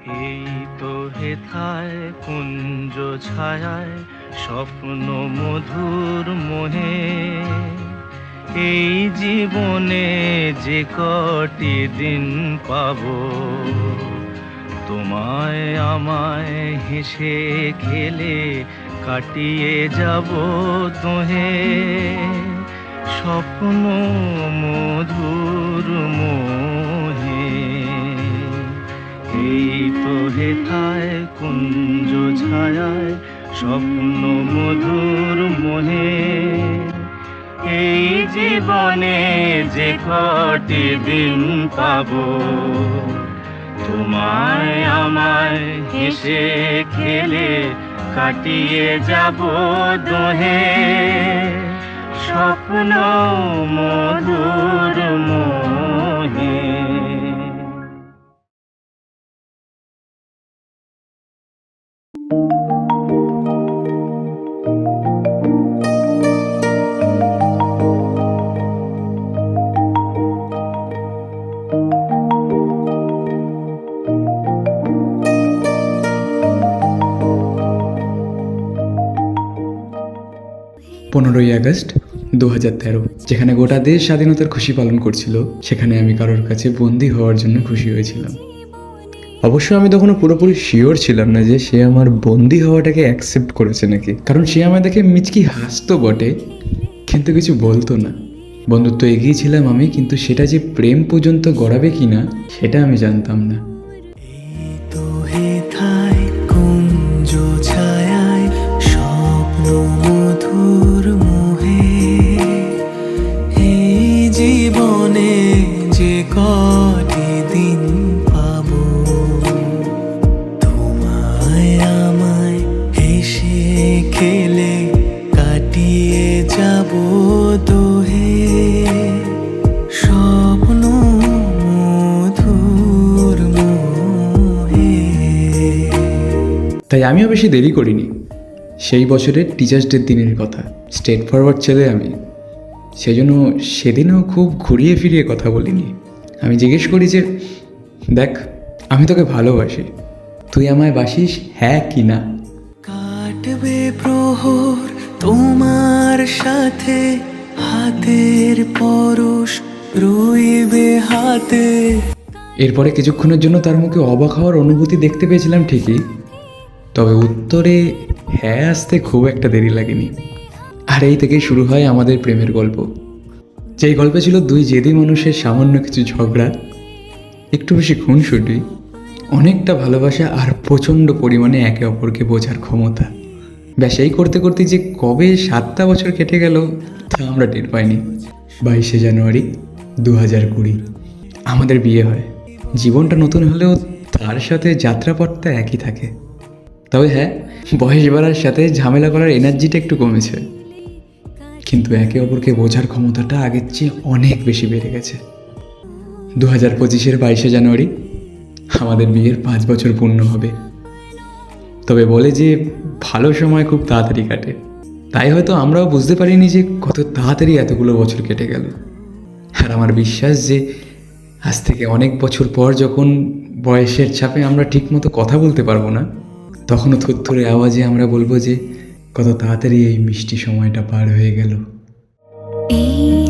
এই তো হেথায় কুঞ্জ ছায়ায় স্বপ্ন মধুর মোহে, এই জীবনে যে কটি দিন পাবো, তোমায় আমায় হেসে খেলে কাটিয়ে যাব তোহে, স্বপ্ন মধুর মোহে। এই তো হেথায় কুঞ্জ ছায়ায় স্বপ্ন মধুর মোহে, এই জীবনে যে কটি দিন পাবো, তোমায় আমায় হেসে খেলে কাটিয়ে যাব দোহে, স্বপ্ন মধুর মোহে। 15ই আগস্ট 2013, যেখানে গোটা দেশ স্বাধীনতার খুশি পালন করছিল, সেখানে আমি কারোর কাছে বন্দী হওয়ার জন্য খুশি হয়েছিলাম। অবশ্য আমি তখনও পুরোপুরি শিওর ছিলাম না যে সে আমার বন্দী হওয়াটাকে অ্যাকসেপ্ট করেছে নাকি, কারণ সে আমায় দেখে মিচকি হাসতো বটে, কিন্তু কিছু বলতো না। বন্ধুত্ব এগিয়েছিলাম আমি, কিন্তু সেটা যে প্রেম পর্যন্ত গড়াবে কিনা সেটা আমি জানতাম না। মধুর মোহে, এই জীবনে যে কটি দিন পাবো, তোমায় আমায় হেসে খেলে কাটিয়ে যাব দোহে, স্বপ্ন মধুর মোহে। তাই আমিও বেশি দেরি করিনি। সেই বছরের টিচার্স ডের দিনের কথা, স্ট্রেট ফরওয়ার্ড ছেলে আমি, সেজন্য সেদিনও খুব ঘুরিয়ে ফিরিয়ে কথা বলিনি। আমি জিজ্ঞেস করি যে, দেখ, আমি তোকে ভালোবাসি, তুই আমায় বাসিস হ্যাঁ কি না? কাটবে প্রহর তোমার সাথে, হাতের পরশ রইবে হাতে। এরপরে কিছুক্ষণের জন্য তার মুখে অবাক হওয়ার অনুভূতি দেখতে পেয়েছিলাম ঠিকই, তবে উত্তরে হ্যাঁ আসতে খুব একটা দেরি লাগেনি। আর এই থেকেই শুরু হয় আমাদের প্রেমের গল্প, যেই গল্পে ছিল দুই জেদি মানুষের সামান্য কিছু ঝগড়া, একটু বেশি খুনসুটি, অনেকটা ভালোবাসা আর প্রচণ্ড পরিমাণে একে অপরকে বোঝার ক্ষমতা। ব্যাস এই করতে করতে যে কবে 7টা বছর কেটে গেল তা আমরা টের পাইনি। 22শে জানুয়ারি 2020 আমাদের বিয়ে হয়। জীবনটা নতুন হলেও তার সাথে যাত্রাপথটা একই থাকে। তবে হ্যাঁ, বয়স বাড়ার সাথে ঝামেলা করার এনার্জিটা একটু কমেছে, কিন্তু একে অপরকে বোঝার ক্ষমতাটা আগের চেয়ে অনেক বেশি বেড়ে গেছে। 2025-এর 22শে জানুয়ারি আমাদের বিয়ের 5 বছর পূর্ণ হবে। তবে বলে যে ভালো সময় খুব তাড়াতাড়ি কাটে, তাই হয়তো আমরাও বুঝতে পারিনি যে কত তাড়াতাড়ি এতগুলো বছর কেটে গেল। আর আমার বিশ্বাস যে আজ থেকে অনেক বছর পর যখন বয়সের চাপে আমরা ঠিকমতো কথা বলতে পারবো না, তখনও থুরথুরে আওয়াজে আমরা বলবো যে কত তাড়াতাড়ি এই মিষ্টি সময়টা পার হয়ে গেল। এই